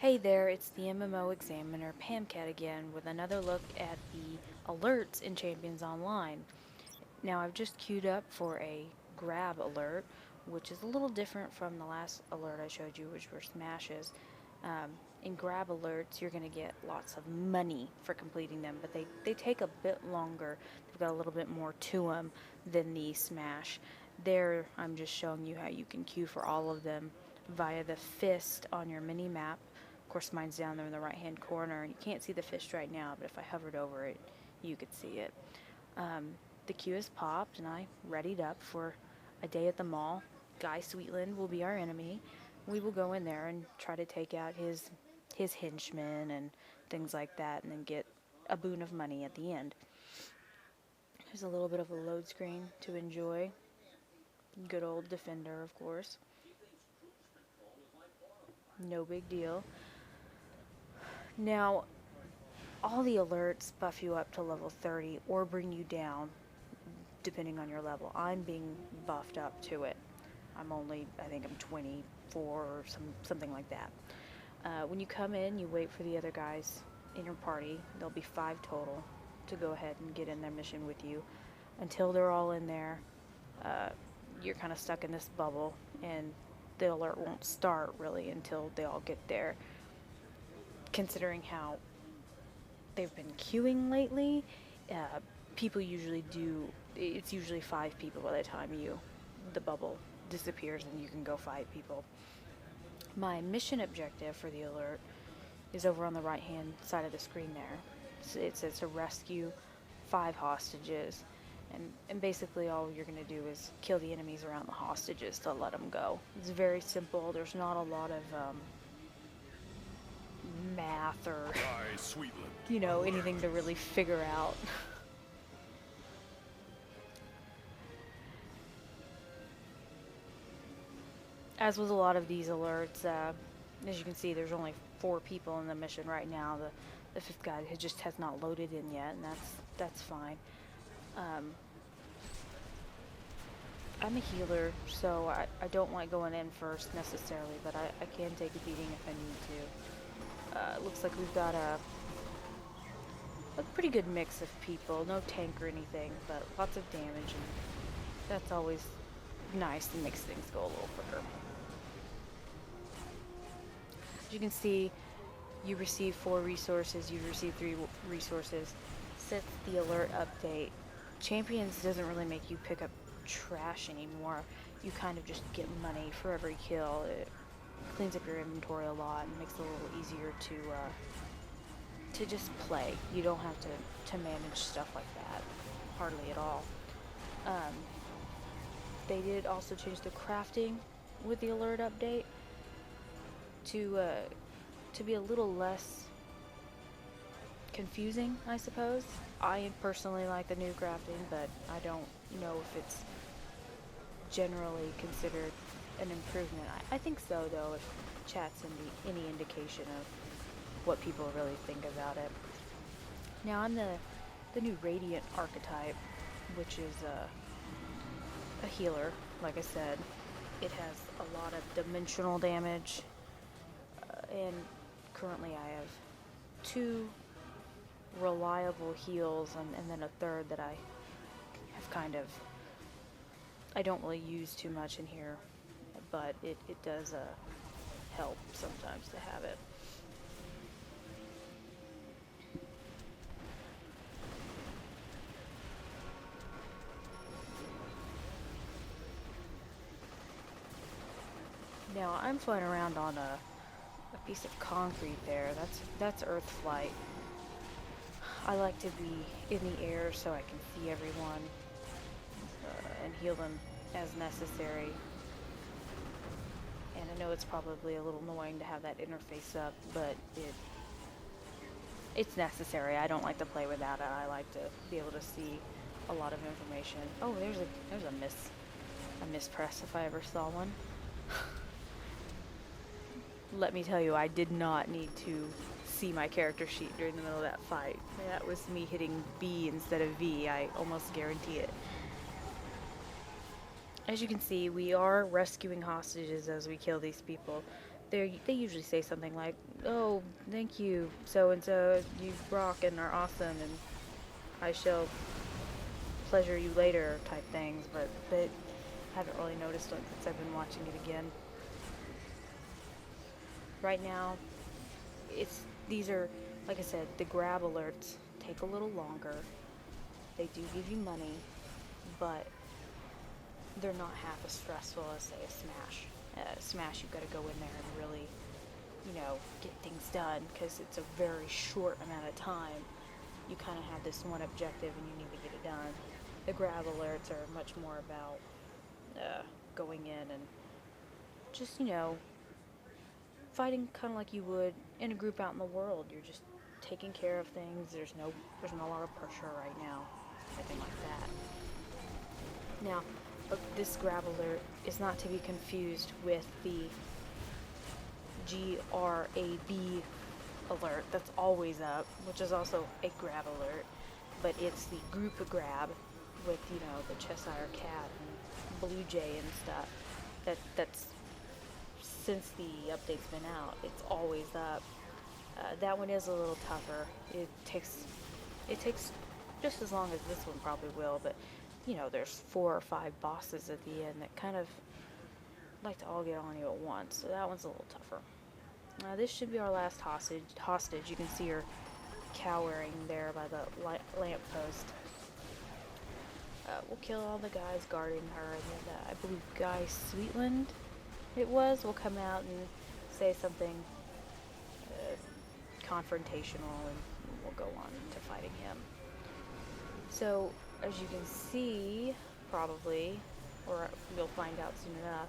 Hey there, it's the MMO Examiner, Pamcat again, with another look at the alerts in Champions Online. Now I've just queued up for a grab alert, which is a little different from the last alert I showed you, which were smashes. In grab alerts, you're going to get lots of money for completing them, but they take a bit longer. They've got a little bit more to them than the smash. There, I'm just showing you how you can queue for all of them via the fist on your mini map. Of course, mine's down there in the right hand corner, and you can't see the fist right now, but if I hovered over it, you could see it. The queue is popped, and I readied up for a day at the mall. Guy Sweetland will be our enemy. We will go in there and try to take out his henchmen and things like that, and then get a boon of money at the end. There's a little bit of a load screen to enjoy. Good old Defender, of course. No big deal. Now, all the alerts buff you up to level 30 or bring you down, depending on your level. I'm being buffed up to it. I think I'm 24 or something like that. When you come in, you wait for the other guys in your party. There'll be 5 total to go ahead and get in their mission with you. Until they're all in there, you're kind of stuck in this bubble, and the alert won't start really until they all get there. Considering how they've been queuing lately, people usually do, it's usually 5 people by the time the bubble disappears and you can go fight people. My mission objective for the alert is over on the right hand side of the screen there. So it says to rescue 5 hostages, and basically all you're going to do is kill the enemies around the hostages to let them go. It's very simple. There's not a lot of math or anything to really figure out. As with a lot of these alerts, as you can see, there's only 4 people in the mission right now. The 5th guy just has not loaded in yet, and that's fine. I'm a healer, so I don't like going in first necessarily, but I can take a beating if I need to. It looks like we've got a pretty good mix of people. No tank or anything, but lots of damage, and that's always nice and makes things go a little quicker. As you can see, you receive 4 resources, you receive 3 resources. Since the alert update, Champions doesn't really make you pick up trash anymore. You kind of just get money for every kill. It cleans up your inventory a lot and makes it a little easier to just play. You don't have to manage stuff like that, hardly at all. They did also change the crafting with the alert update to be a little less confusing, I suppose. I personally like the new crafting, but I don't know if it's generally considered an improvement. I think so, though, if chat's any indication of what people really think about it. Now, I'm the new Radiant archetype, which is a healer, like I said. It has a lot of dimensional damage, and currently I have 2 reliable heals and then a 3rd that I have I don't really use too much in here, but it does help sometimes to have it. Now I'm flying around on a piece of concrete there. That's Earth flight. I like to be in the air so I can see everyone and heal them as necessary. And I know it's probably a little annoying to have that interface up, but it's necessary. I don't like to play without it. I like to be able to see a lot of information. Oh, there's a mispress if I ever saw one. Let me tell you, I did not need to see my character sheet during the middle of that fight. That was me hitting B instead of V, I almost guarantee it. As you can see, we are rescuing hostages as we kill these people. they usually say something like, "Oh, thank you, so and so, you rock and are awesome, and I shall pleasure you later," type things. But I haven't really noticed it since I've been watching it again. Right now, it's these are, like I said, the grab alerts take a little longer. They do give you money, but they're not half as stressful as, say, a Smash. Smash, you've got to go in there and really, get things done because it's a very short amount of time. You kind of have this one objective and you need to get it done. The grab alerts are much more about going in and just, fighting kind of like you would in a group out in the world. You're just taking care of things. There's no lot of pressure right now, anything like that. Now, this grab alert is not to be confused with the GRAB alert that's always up, which is also a grab alert, but it's the group grab with, the Cheshire Cat and Blue Jay and stuff. That's since the update's been out, it's always up. That one is a little tougher. It takes just as long as this one probably will, but there's 4 or 5 bosses at the end that kind of like to all get on you at once, so that one's a little tougher. This should be our last hostage. You can see her cowering there by the lamppost. We'll kill all the guys guarding her, and then I believe Guy Sweetland will come out and say something confrontational, and we'll go on to fighting him. So, as you can see, probably, or you'll find out soon enough,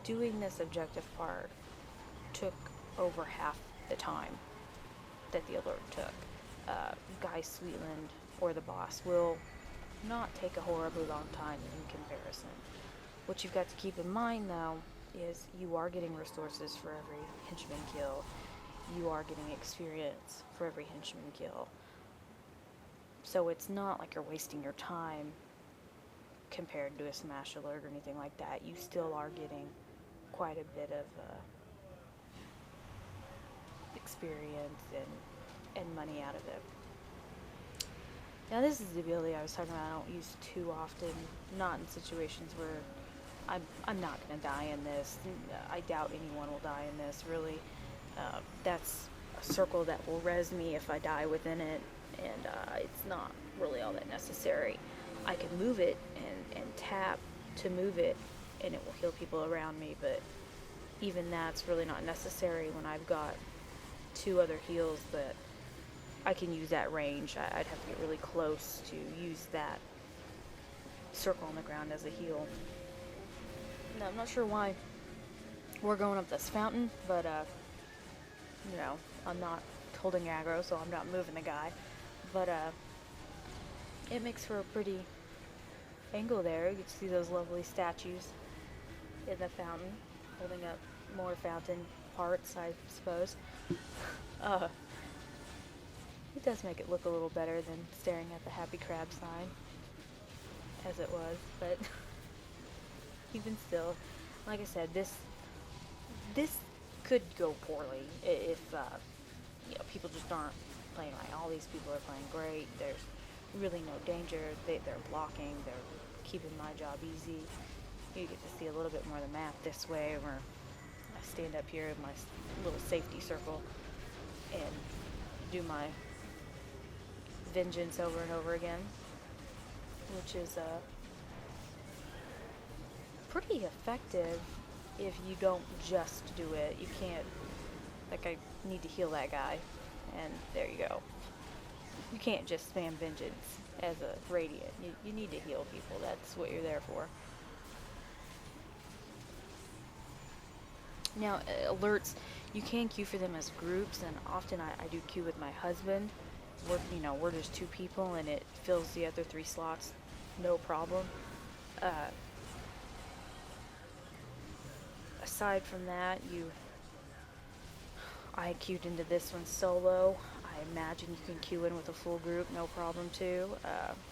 doing this objective part took over half the time that the alert took. Guy Sweetland, or the boss, will not take a horribly long time in comparison. What you've got to keep in mind, though, is you are getting resources for every henchman kill. You are getting experience for every henchman kill. So it's not like you're wasting your time compared to a Smash alert or anything like that. You still are getting quite a bit of experience and money out of it. Now, this is the ability I was talking about. I don't use too often, not in situations where I'm not going to die in this. I doubt anyone will die in this, really. That's a circle that will res me if I die within it, and it's not really all that necessary. I can move it and tap to move it, and it will heal people around me, but even that's really not necessary when I've got 2 other heals that I can use that range. I'd have to get really close to use that circle on the ground as a heal. Now, I'm not sure why we're going up this fountain, but I'm not holding aggro, so I'm not moving the guy. But it makes for a pretty angle there. You can see those lovely statues in the fountain, holding up more fountain parts, I suppose. It does make it look a little better than staring at the Happy Crab sign, as it was, but even still, like I said, this could go poorly if people just aren't playing right. All these people are playing great. There's really no danger. They're blocking. They're keeping my job easy. You get to see a little bit more of the map this way, where I stand up here in my little safety circle and do my vengeance over and over again, which is pretty effective if you don't just do it. You can't, like, I need to heal that guy, and there you go. You can't just spam vengeance as a radiant. You need to heal people. That's what you're there for. Now, alerts, you can queue for them as groups, and often I do queue with my husband. We're just 2 people, and it fills the other 3 slots, no problem. Aside from that, I queued into this one solo. I imagine you can queue in with a full group, no problem too.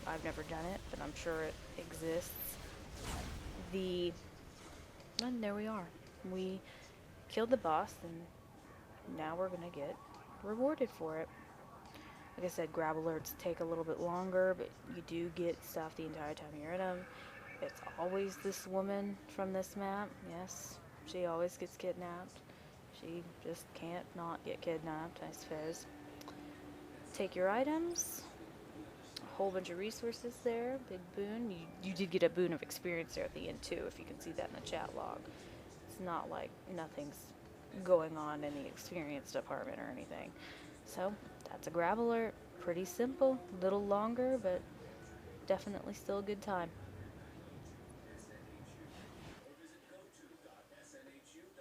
I've never done it, but I'm sure it exists. And there we are. We killed the boss, and now we're gonna get rewarded for it. Like I said, grab alerts take a little bit longer, but you do get stuff the entire time you're in them. It's always this woman from this map. Yes, she always gets kidnapped. She just can't not get kidnapped, I suppose. Take your items. A whole bunch of resources there. Big boon. You did get a boon of experience there at the end too, if you can see that in the chat log. It's not like nothing's going on in the experience department or anything. So that's a grab alert. Pretty simple, little longer, but definitely still a good time.